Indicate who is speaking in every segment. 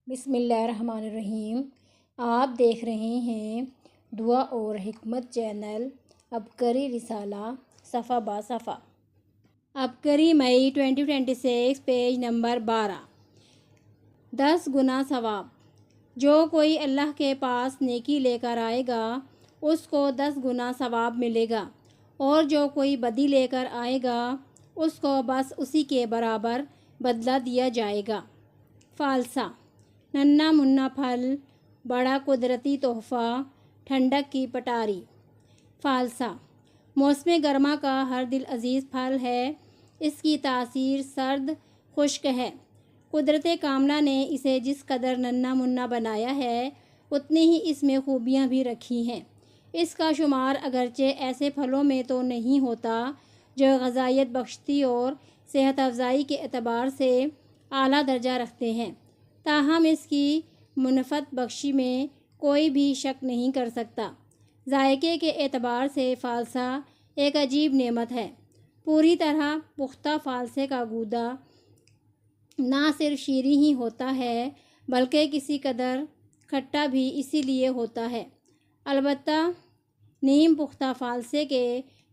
Speaker 1: بسم اللہ الرحمن الرحیم۔ آپ دیکھ رہے ہیں دعا اور حکمت چینل، عبقری رسالہ صفحہ با صفحہ۔ عبقری مئی 2026، پیج نمبر 12۔ 10 گنا ثواب۔ جو کوئی اللہ کے پاس نیکی لے کر آئے گا اس کو 10 گنا ثواب ملے گا، اور جو کوئی بدی لے کر آئے گا اس کو بس اسی کے برابر بدلہ دیا جائے گا۔ فالسہ: ننھا منھا پھل، بڑا قدرتی تحفہ، ٹھنڈک کی پٹاری۔ فالسہ: موسم گرما کا ہر دل عزیز پھل ہے، اس کی تاثیر سرد خشک ہے۔ قدرت کاملہ نے اسے جس قدر ننھا منھا بنایا ہے اتنی ہی اس میں خوبیاں بھی رکھی ہیں۔ اس کا شمار اگرچہ ایسے پھلوں میں تو نہیں ہوتا جو غذائیت بخشتی اور صحت افزائی کے اعتبار سے اعلیٰ درجہ رکھتے ہیں، تاہم اس کی منفعت بخشی میں کوئی بھی شک نہیں کر سکتا۔ ذائقے کے اعتبار سے فالسہ ایک عجیب نعمت ہے۔ پوری طرح پختہ فالسے کا گودا نہ صرف شیریں ہی ہوتا ہے بلکہ کسی قدر کھٹا بھی اسی لیے ہوتا ہے۔ البتہ نیم پختہ فالسے کے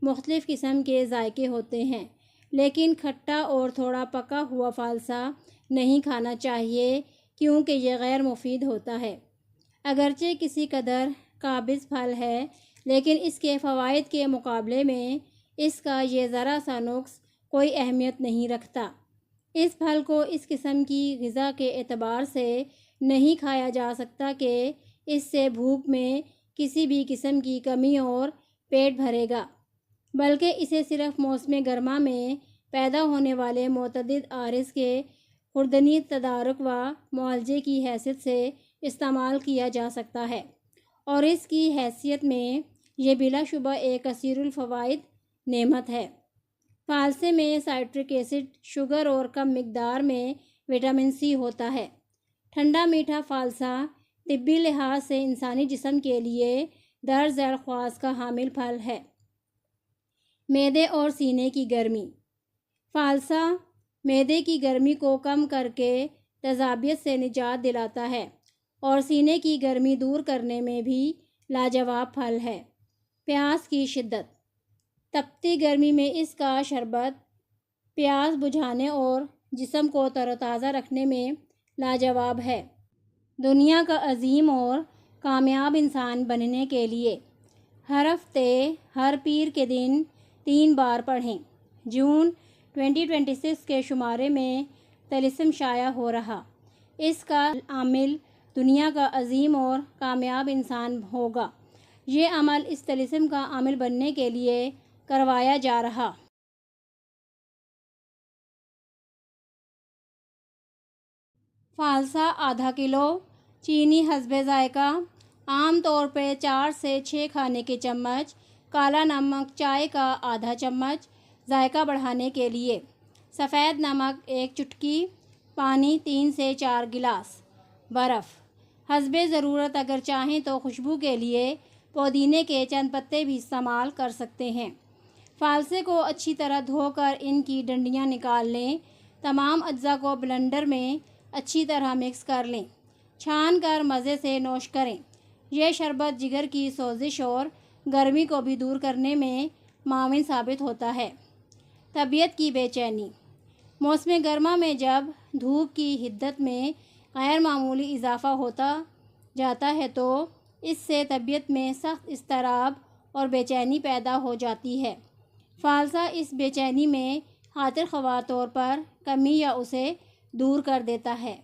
Speaker 1: مختلف قسم کے ذائقے ہوتے ہیں، لیکن کھٹا اور تھوڑا پکا ہوا فالسہ نہیں کھانا چاہیے کیونکہ یہ غیر مفید ہوتا ہے۔ اگرچہ کسی قدر قابض پھل ہے لیکن اس کے فوائد کے مقابلے میں اس کا یہ ذرا سا نقص کوئی اہمیت نہیں رکھتا۔ اس پھل کو اس قسم کی غذا کے اعتبار سے نہیں کھایا جا سکتا کہ اس سے بھوک میں کسی بھی قسم کی کمی اور پیٹ بھرے گا، بلکہ اسے صرف موسم گرما میں پیدا ہونے والے متعدد عارض کے خوردنی تدارک و معالجے کی حیثیت سے استعمال کیا جا سکتا ہے، اور اس کی حیثیت میں یہ بلا شبہ ایک کثیر الفوائد نعمت ہے۔ فالسے میں سائٹرک ایسڈ، شوگر اور کم مقدار میں وٹامن سی ہوتا ہے۔ ٹھنڈا میٹھا فالسہ طبی لحاظ سے انسانی جسم کے لیے درج ذیل خواص کا حامل پھل ہے۔ معدے اور سینے کی گرمی۔ فالسہ معدے کی گرمی کو کم کر کے تیزابیت سے نجات دلاتا ہے اور سینے کی گرمی دور کرنے میں بھی لاجواب پھل ہے۔ پیاس کی شدت۔ تپتی گرمی میں اس کا شربت پیاس بجھانے اور جسم کو تر و تازہ رکھنے میں لاجواب ہے۔ دنیا کا عظیم اور کامیاب انسان بننے کے لیے ہر ہفتے ہر پیر کے دن 3 بار پڑھیں۔ جون 2026 کے شمارے میں طلسم شائع ہو رہا۔ اس کا عامل دنیا کا عظیم اور کامیاب انسان ہوگا۔ یہ عمل اس طلسم کا عامل بننے کے لیے کروایا جا رہا۔ فالسہ ½ کلو۔ چینی حسب ذائقہ، عام طور پہ 4 سے 6 کھانے کے چمچ۔ کالا نمک چائے کا ½ چمچ ذائقہ بڑھانے کے لیے۔ سفید نمک 1 چٹکی۔ پانی 3 سے 4 گلاس۔ برف حسب ضرورت، اگر چاہیں تو خوشبو کے لیے پودینے کے چند پتے بھی استعمال کر سکتے ہیں۔ فالسے کو اچھی طرح دھو کر ان کی ڈنڈیاں نکال لیں۔ تمام اجزاء کو بلنڈر میں اچھی طرح مکس کر لیں۔ چھان کر مزے سے نوش کریں۔ یہ شربت جگر کی سوزش اور گرمی کو بھی دور کرنے میں معاون ثابت ہوتا ہے۔ طبیعت کی بے چینی۔ موسم گرما میں جب دھوپ کی حدت میں غیر معمولی اضافہ ہوتا جاتا ہے تو اس سے طبیعت میں سخت اضطراب اور بے چینی پیدا ہو جاتی ہے۔ فالسہ اس بے چینی میں خاطر خواہ طور پر کمی یا اسے دور کر دیتا ہے۔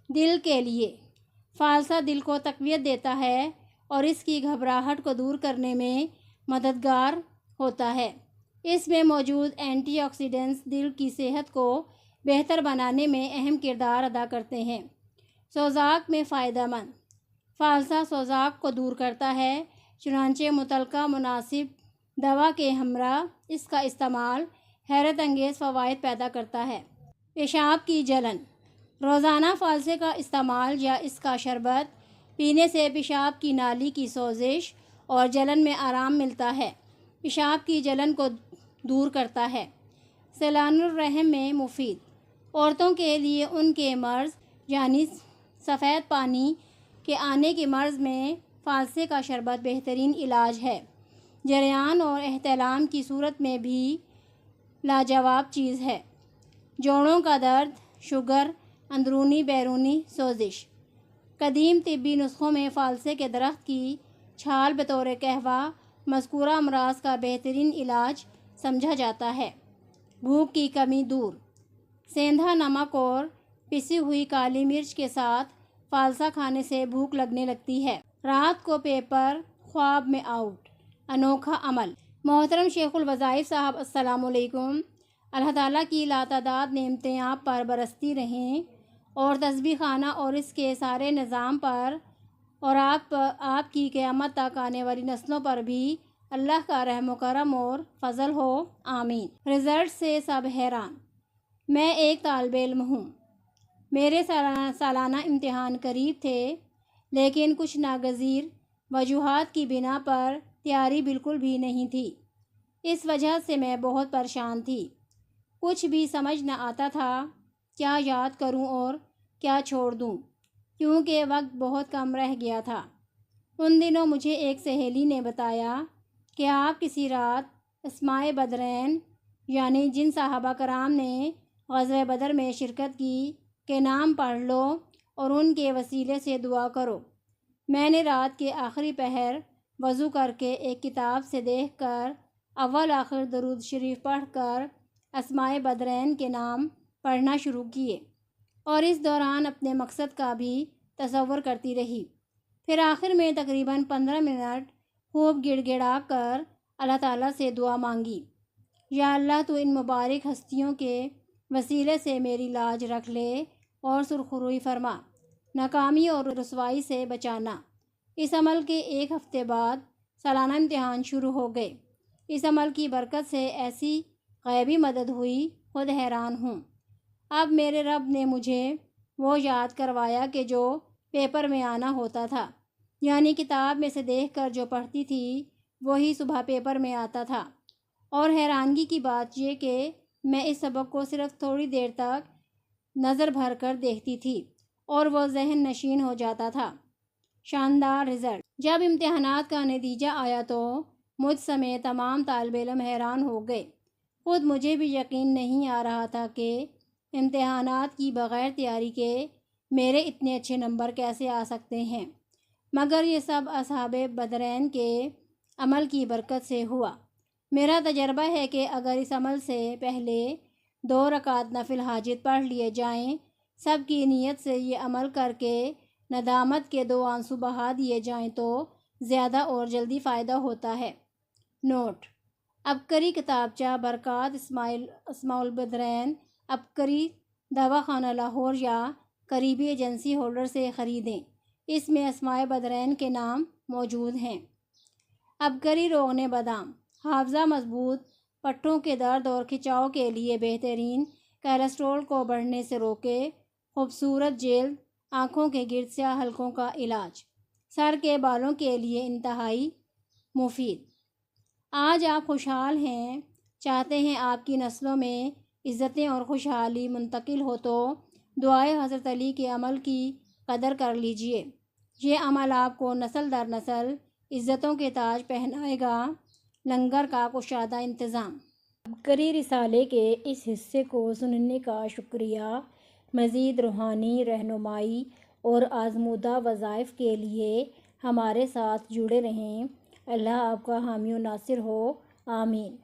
Speaker 1: دل کے لیے فالسہ دل کو تقویت دیتا ہے اور اس کی گھبراہٹ کو دور کرنے میں مددگار ہوتا ہے۔ اس میں موجود اینٹی آکسیڈنٹس دل کی صحت کو بہتر بنانے میں اہم کردار ادا کرتے ہیں۔ سوزاک میں فائدہ مند۔ فالسہ سوزاک کو دور کرتا ہے، چنانچہ متعلقہ مناسب دوا کے ہمراہ اس کا استعمال حیرت انگیز فوائد پیدا کرتا ہے۔ پیشاب کی جلن۔ روزانہ فالسے کا استعمال یا اس کا شربت پینے سے پیشاب کی نالی کی سوزش اور جلن میں آرام ملتا ہے۔ پیشاب کی جلن کو دور کرتا ہے۔ سیلان الرحم میں مفید۔ عورتوں کے لیے ان کے مرض یعنی سفید پانی کے آنے کے مرض میں فالسے کا شربت بہترین علاج ہے۔ جریان اور احتلام کی صورت میں بھی لاجواب چیز ہے۔ جوڑوں کا درد، شوگر، اندرونی بیرونی سوزش۔ قدیم طبی نسخوں میں فالسے کے درخت کی چھال بطور قہوہ مذکورہ امراض کا بہترین علاج سمجھا جاتا ہے۔ بھوک کی کمی دور۔ سیندھا نمک اور پسی ہوئی کالی مرچ کے ساتھ فالسا کھانے سے بھوک لگنے لگتی ہے۔ رات کو پیپر خواب میں آؤٹ۔ انوکھا عمل۔ محترم شیخ الوظائف صاحب، السلام علیکم۔ اللہ تعالیٰ کی لاتعداد نعمتیں آپ پر برستی رہیں اور تسبیح خانہ اور اس کے سارے نظام پر اور آپ کی قیامت تک آنے والی نسلوں پر بھی اللہ کا رحم و کرم اور فضل ہو، آمین۔ رزلٹ سے سب حیران۔ میں ایک طالب علم ہوں۔ میرے سالانہ امتحان قریب تھے، لیکن کچھ ناگزیر وجوہات کی بنا پر تیاری بالکل بھی نہیں تھی۔ اس وجہ سے میں بہت پریشان تھی۔ کچھ بھی سمجھ نہ آتا تھا، کیا یاد کروں اور کیا چھوڑ دوں، کیونکہ وقت بہت کم رہ گیا تھا۔ ان دنوں مجھے ایک سہیلی نے بتایا کہ آپ کسی رات اسماء بدرین یعنی جن صحابہ کرام نے غزوہ بدر میں شرکت کی کے نام پڑھ لو اور ان کے وسیلے سے دعا کرو۔ میں نے رات کے آخری پہر وضو کر کے ایک کتاب سے دیکھ کر اول آخر درود شریف پڑھ کر اسماء بدرین کے نام پڑھنا شروع کیے اور اس دوران اپنے مقصد کا بھی تصور کرتی رہی۔ پھر آخر میں تقریباً 15 منٹ خوب گڑ گڑا کر اللہ تعالیٰ سے دعا مانگی، یا اللہ تو ان مبارک ہستیوں کے وسیلے سے میری لاج رکھ لے اور سرخروئی فرما، ناکامی اور رسوائی سے بچانا۔ اس عمل کے ایک ہفتے بعد سالانہ امتحان شروع ہو گئے۔ اس عمل کی برکت سے ایسی غیبی مدد ہوئی، خود حیران ہوں۔ اب میرے رب نے مجھے وہ یاد کروایا کہ جو پیپر میں آنا ہوتا تھا، یعنی کتاب میں سے دیکھ کر جو پڑھتی تھی وہی صبح پیپر میں آتا تھا۔ اور حیرانگی کی بات یہ کہ میں اس سبق کو صرف تھوڑی دیر تک نظر بھر کر دیکھتی تھی اور وہ ذہن نشین ہو جاتا تھا۔ شاندار رزلٹ۔ جب امتحانات کا نتیجہ آیا تو مجھ سمیت تمام طالب علم حیران ہو گئے۔ خود مجھے بھی یقین نہیں آ رہا تھا کہ امتحانات کی بغیر تیاری کے میرے اتنے اچھے نمبر کیسے آ سکتے ہیں، مگر یہ سب اصحاب بدرین کے عمل کی برکت سے ہوا۔ میرا تجربہ ہے کہ اگر اس عمل سے پہلے 2 رکعت نفل حاجت پڑھ لیے جائیں، سب کی نیت سے یہ عمل کر کے ندامت کے 2 آنسو بہا دیے جائیں تو زیادہ اور جلدی فائدہ ہوتا ہے۔ نوٹ: عبقری کتابچہ برکات اسماء البدرین عبقری دواخانہ لاہور یا قریبی ایجنسی ہولڈر سے خریدیں۔ اس میں اسماء بدرین کے نام موجود ہیں۔ عبقری روغن بادام حافظہ مضبوط، پٹھوں کے درد اور کھچاؤ کے لیے بہترین، کولیسٹرول کو بڑھنے سے روکے، خوبصورت جلد، آنکھوں کے گرد سیاہ حلقوں کا علاج، سر کے بالوں کے لیے انتہائی مفید۔ آج آپ خوشحال ہیں، چاہتے ہیں آپ کی نسلوں میں عزتیں اور خوشحالی منتقل ہو تو دعائے حضرت علی کے عمل کی قدر کر لیجئے۔ یہ عمل آپ کو نسل در نسل عزتوں کے تاج پہنائے گا۔ لنگر کا کشادہ انتظام۔ عبقری رسالے کے اس حصے کو سننے کا شکریہ۔ مزید روحانی رہنمائی اور آزمودہ وظائف کے لیے ہمارے ساتھ جڑے رہیں۔ اللہ آپ کا حامی و ناصر ہو، آمین۔